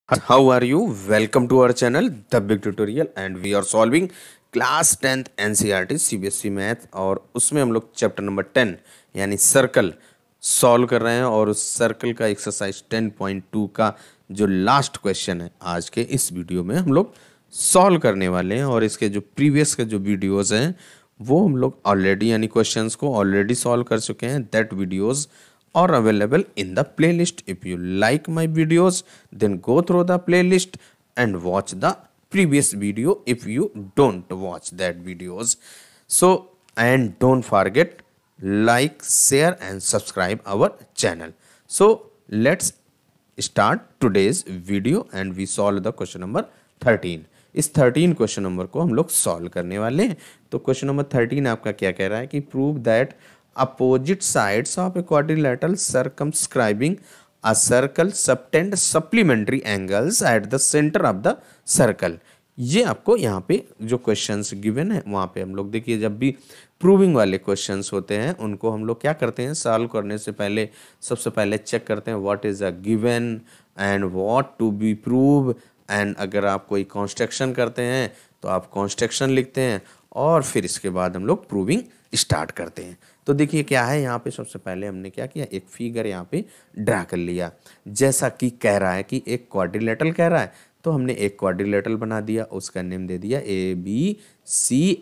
How are you? Welcome to our channel The Big Tutorial and we are solving class 10th NCERT CBSE math और उसमें हम लोग chapter number 10 यानी circle solve कर रहे हैं और उस सर्कल का एक्सरसाइज 10.2 का जो लास्ट क्वेश्चन है आज के इस वीडियो में हम लोग सॉल्व करने वाले हैं। और इसके जो प्रीवियस के जो वीडियोस हैं वो हम लोग ऑलरेडी यानी क्वेश्चंस को ऑलरेडी सॉल्व कर चुके हैं। That videos are available in the playlist. If you like my videos, then go through the playlist and watch the previous video if you don't watch that videos. So, and don't forget like, share and subscribe our channel. So, let's start today's video and we solve the question number 13. इस 13 question number को हम लोग solve करने वाले हैं। तो question number 13 आपका क्या कह रहा है कि prove that opposite sides of a quadrilateral circumscribing a circle subtend supplementary angles at the center of the circle। ये आपको यहाँ पे जो क्वेश्चंस गिवन है वहाँ पे हम लोग देखिए, जब भी प्रूविंग वाले क्वेश्चंस होते हैं उनको हम लोग क्या करते हैं, सॉल्व करने से पहले सबसे पहले चेक करते हैं what is a given and what to be prove. And अगर आप कोई कॉन्स्ट्रक्शन करते हैं तो आप कॉन्स्ट्रक्शन लिखते हैं और फिर इसके बाद हम लोग प्रूविंग स्टार्ट करते हैं। तो देखिए क्या है यहाँ पे, सबसे पहले हमने क्या किया, एक फिगर यहाँ पे ड्रा कर लिया। जैसा कि कह रहा है कि एक क्वाड्रिलेटरल कह रहा है तो हमने एक क्वाड्रिलेटरल बना दिया, उसका नेम दे दिया ABCD।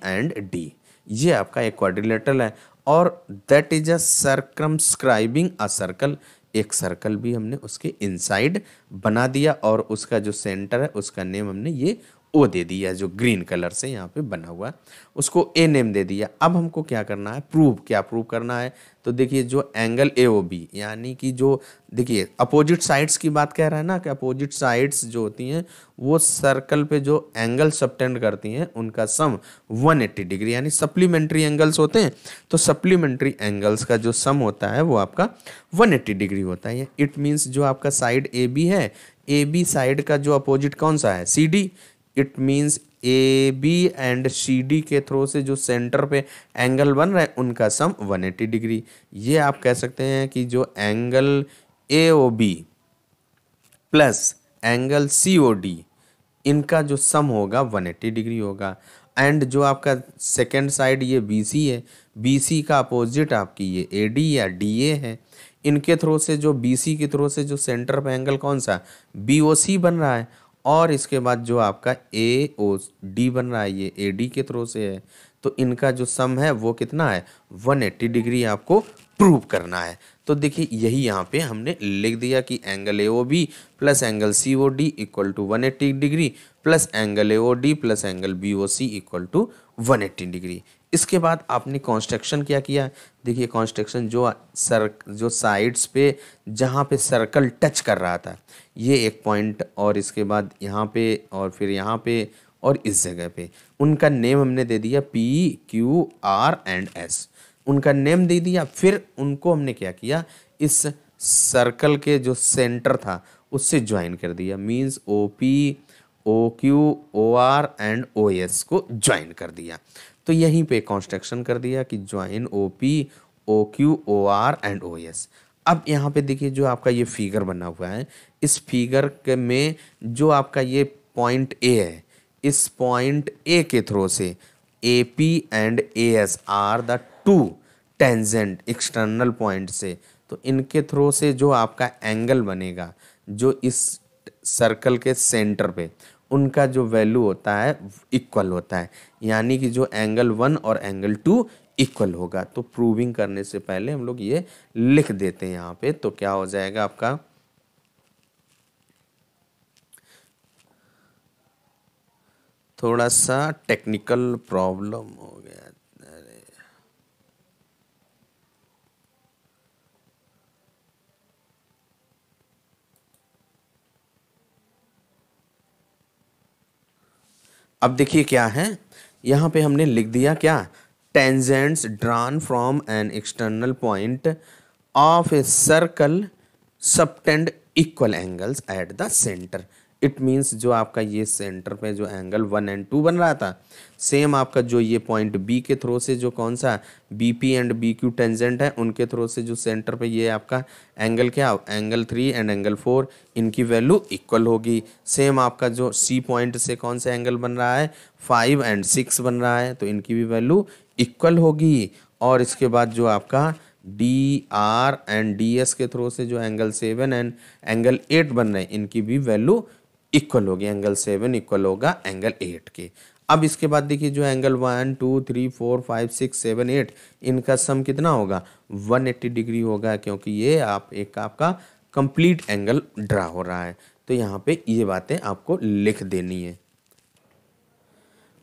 ये आपका एक क्वाड्रिलेटरल है और that is a circumscribing a circle. एक सर्कल भी हमने उसके इनसाइड बना दिया और उसका जो सेंटर है उसका नेम हमने ये ओ दे दिया, जो ग्रीन कलर से यहाँ पे बना हुआ है उसको ए नेम दे दिया। अब हमको क्या करना है, प्रूव। क्या प्रूव करना है, तो देखिए जो एंगल AOB यानी कि जो देखिए अपोजिट साइड्स की बात कह रहा है ना, कि अपोजिट साइड्स जो होती हैं वो सर्कल पे जो एंगल सबटेंड करती हैं उनका सम 180 डिग्री यानी सप्लीमेंट्री एंगल्स होते हैं। तो सप्लीमेंट्री एंगल्स का जो सम होता है वो आपका 180 डिग्री होता है। इट मीन्स जो आपका साइड AB है, AB साइड का जो अपोजिट कौन सा है, CD। It means AB and CD के थ्रू से जो सेंटर पे एंगल बन रहा है उनका सम 180 डिग्री। ये आप कह सकते हैं कि जो angle AOB plus angle COD इनका जो सम होगा 180 डिग्री होगा। एंड जो आपका सेकेंड साइड ये BC है, BC का अपोजिट आपकी ये AD या DA है। इनके थ्रू से जो BC के थ्रू से जो सेंटर पे एंगल कौन सा BOC बन रहा है और इसके बाद जो आपका AOD बन रहा है ये AD के थ्रू से है। तो इनका जो सम है वो कितना है, 180 डिग्री आपको प्रूव करना है। तो देखिए यही यहाँ पे हमने लिख दिया कि angle AOB plus angle COD equal to 180 degree plus angle AOD plus angle BOC equal to 180 degree. इसके बाद आपने कॉन्स्ट्रक्शन क्या किया, देखिए कॉन्स्ट्रक्शन जो साइड्स पे जहाँ पे सर्कल टच कर रहा था ये एक पॉइंट और इसके बाद यहाँ पे और फिर यहाँ पे और इस जगह पे उनका नेम हमने दे दिया PQR एंड S। उनका नेम दे दिया। फिर उनको हमने क्या किया, इस सर्कल के जो सेंटर था उससे ज्वाइन कर दिया। Means OP OQ OR and OS को ज्वाइन कर दिया। तो यहीं पे कॉन्स्ट्रक्शन कर दिया कि join OP OQ OR and OS। अब यहाँ पे देखिए जो आपका ये फिगर बना हुआ है, इस फिगर के में जो आपका ये पॉइंट A है, इस पॉइंट A के थ्रू से AP and AS are the two tangent external point से। तो इनके थ्रू से जो आपका एंगल बनेगा जो इस सर्कल के सेंटर पे उनका जो वैल्यू होता है इक्वल होता है, यानी कि जो एंगल 1 और एंगल 2 इक्वल होगा। तो प्रूविंग करने से पहले हम लोग ये लिख देते हैं यहाँ पे। तो क्या हो जाएगा आपका, थोड़ा सा टेक्निकल प्रॉब्लम हो गया। अरे अब देखिए क्या है, यहाँ पे हमने लिख दिया क्या, tangents drawn from an external point of a circle subtend equal angles at the centre. It means जो आपका ये सेंटर पे जो एंगल 1 एंड 2 बन रहा था, सेम आपका जो ये पॉइंट बी के थ्रू से जो कौन सा B P and B Q tangent है, उनके थ्रू से जो सेंटर पे ये आपका एंगल क्या, एंगल 3 एंड एंगल 4, इनकी वैल्यू इक्वल होगी। सेम आपका जो सी पॉइंट से कौन सा एंगल बन रहा है, 5 एंड 6 बन रहा है, तो इनकी भी वैल्यू इक्वल होगी। और इसके बाद जो आपका D R and D S के थ्रू से जो एंगल 7 एंड एंगल 8 बन रहे हैं, इनकी भी वैल्यू इक्वल होगी। एंगल 7 इक्वल होगा एंगल 8 के। अब इसके बाद देखिए जो एंगल 1 2 3 4 5 6 7 8, इनका सम कितना होगा, 180 डिग्री होगा, क्योंकि ये आपका कंप्लीट एंगल ड्रा हो रहा है। तो यहाँ पे ये बातें आपको लिख देनी है।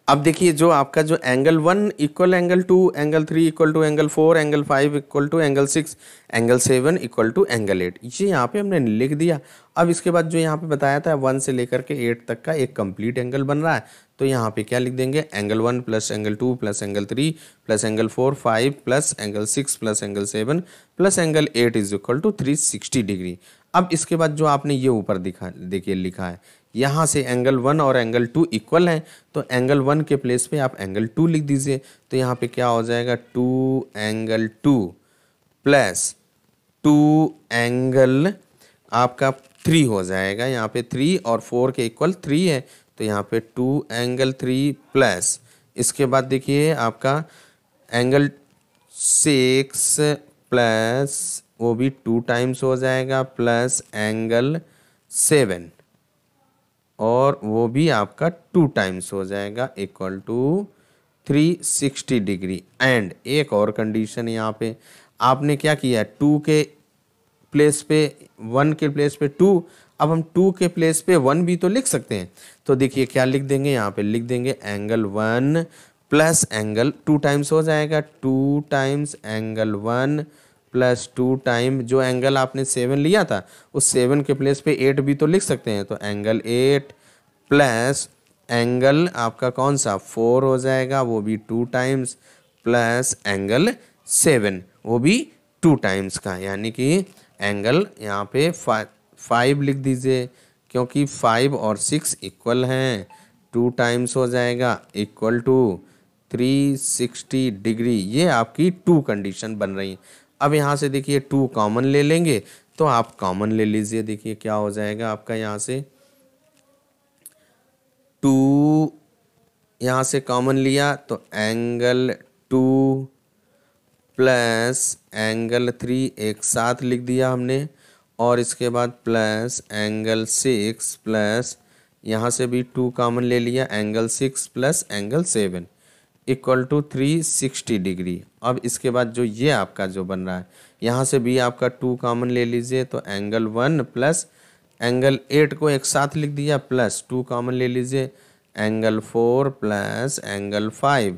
अब देखिए जो आपका जो angle 1 equal angle 2, angle 3 equal to angle 4, angle 5 equal to angle 6, angle 7 equal to angle 8, ये यहाँ पे हमने लिख दिया। अब इसके बाद जो यहाँ पे बताया था 1 से लेकर के 8 तक का एक कंप्लीट एंगल बन रहा है, तो यहाँ पे क्या लिख देंगे, angle 1 plus angle 2 plus angle 3 plus angle 4 5 plus angle 6 plus angle 7 plus angle 8 is equal to 360 degree. अब इसके बाद जो आपने ये ऊपर देखिए लिखा है, यहाँ से एंगल 1 और एंगल 2 इक्वल हैं, तो एंगल 1 के प्लेस पे आप एंगल 2 लिख दीजिए। तो यहाँ पे क्या हो जाएगा, 2 एंगल 2 प्लस 2 एंगल आपका 3 हो जाएगा। यहाँ पे 3 और 4 के इक्वल 3 है, तो यहाँ पे 2 एंगल 3 प्लस इसके बाद देखिए आपका एंगल 6 प्लस वो भी 2 टाइम्स हो जाएगा, प्लस एंगल 7 और वो भी आपका 2 टाइम्स हो जाएगा, इक्वल टू 360 डिग्री। एंड एक और कंडीशन यहाँ पे आपने क्या किया, 2 के प्लेस पे 1 के प्लेस पे 2, अब हम 2 के प्लेस पे 1 भी तो लिख सकते हैं। तो देखिए क्या लिख देंगे, यहाँ पे लिख देंगे एंगल 1 प्लस एंगल 2 टाइम्स हो जाएगा, 2 टाइम्स एंगल 1 प्लस 2 टाइम जो एंगल आपने 7 लिया था, उस 7 के प्लेस पे 8 भी तो लिख सकते हैं, तो एंगल 8 प्लस एंगल आपका कौन सा 4 हो जाएगा, वो भी 2 टाइम्स, प्लस एंगल 7 वो भी 2 टाइम्स का, यानी कि एंगल यहाँ पे 5 लिख दीजिए, क्योंकि 5 और 6 इक्वल हैं, 2 टाइम्स हो जाएगा, इक्वल टू 360 डिग्री। ये आपकी 2 कंडीशन बन रही है। अब यहाँ से देखिए 2 कॉमन ले लेंगे, तो आप कॉमन ले लीजिए, देखिए क्या हो जाएगा आपका, यहाँ से 2 यहाँ से कॉमन लिया तो एंगल 2 प्लस एंगल 3 एक साथ लिख दिया हमने, और इसके बाद प्लस एंगल 6 प्लस यहाँ से भी 2 कॉमन ले लिया, angle 6 plus angle 7 equal to 360 degree. अब इसके बाद जो ये आपका जो बन रहा है, यहाँ से भी आपका 2 कॉमन ले लीजिए, तो एंगल 1 प्लस एंगल 8 को एक साथ लिख दिया, प्लस 2 कॉमन ले लीजिए, एंगल 4 प्लस एंगल 5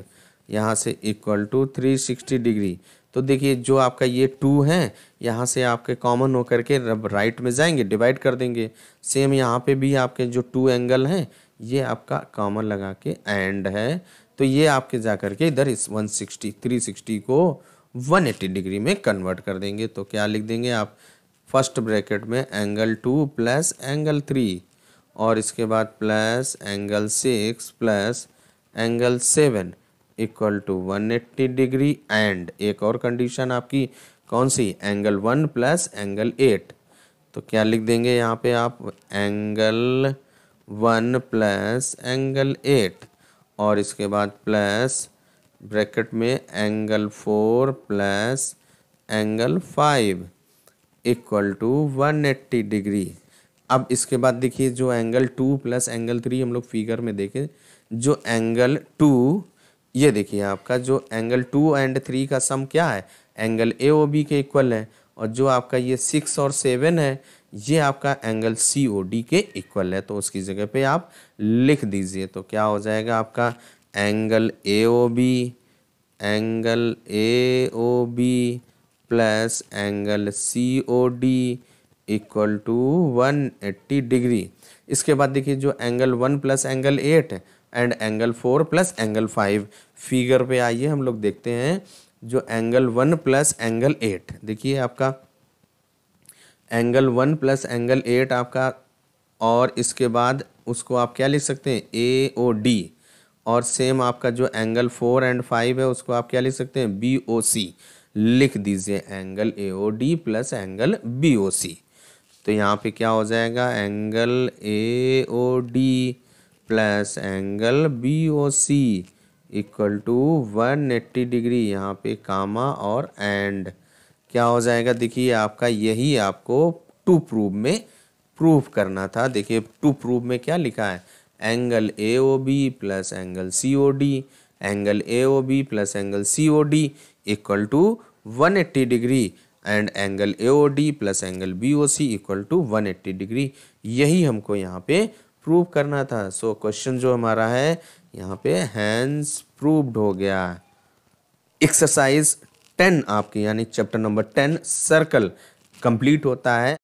यहाँ से इक्वल टू 360 डिग्री। तो देखिए जो आपका ये 2 है, यहाँ से आपके कॉमन होकर के राइट में जाएंगे, डिवाइड कर देंगे। सेम यहाँ पे भी आपके जो 2 एंगल हैं, ये आपका कॉमन लगा के एंड है, तो ये आपके जा करके इधर इस 360 को 180 डिग्री में कन्वर्ट कर देंगे। तो क्या लिख देंगे आप, फर्स्ट ब्रैकेट में एंगल 2 प्लस एंगल 3 और इसके बाद plus angle 6 plus angle 7 equal to 180 degree. And एक और कंडीशन आपकी कौन सी, एंगल 1 प्लस एंगल 8, तो क्या लिख देंगे यहाँ पे आप, एंगल 1 प्लस एंगल 8 और इसके बाद प्लस ब्रैकेट में angle 4 plus angle 5 equal to 180 degree. अब इसके बाद देखिए जो एंगल 2 प्लस एंगल 3 हम लोग फिगर में देखें, जो एंगल 2, ये देखिए आपका जो एंगल 2 एंड 3 का सम क्या है, एंगल ए ओ बी के इक्वल है, और जो आपका ये 6 और 7 है, ये आपका एंगल सी ओ डी के इक्वल है। तो उसकी जगह पे आप लिख दीजिए, तो क्या हो जाएगा आपका, angle A O B plus angle C O D equal to 180 degree. इसके बाद देखिए जो angle 1 plus angle 8 and angle 4 plus angle 5, figure पे आइए हम लोग देखते हैं। जो एंगल 1 प्लस एंगल 8, देखिए आपका एंगल 1 प्लस एंगल 8 आपका और इसके बाद उसको आप क्या लिख सकते हैं, ए ओ डी। और सेम आपका जो एंगल 4 एंड 5 है उसको आप क्या लिख सकते हैं, बी ओ सी। लिख दीजिए angle A O D plus angle B O C. तो यहाँ पे क्या हो जाएगा, angle A O D plus angle B O C equal to 180 degree. यहाँ पे कामा और एंड क्या हो जाएगा, देखिए आपका यही आपको टू प्रूव में प्रूव करना था। देखिए टू प्रूव में क्या लिखा है, angle A O B plus angle C O D, angle A O B plus angle C O D equal to 180 degree and angle A O D plus angle B O C equal to 180 degree. यही हमको यहाँ पे prove करना था। So question जो हमारा है यहाँ पे हैंस प्रूव्ड हो गया। एक्सरसाइज 10 आपकी यानी चैप्टर नंबर 10 सर्कल कंप्लीट होता है।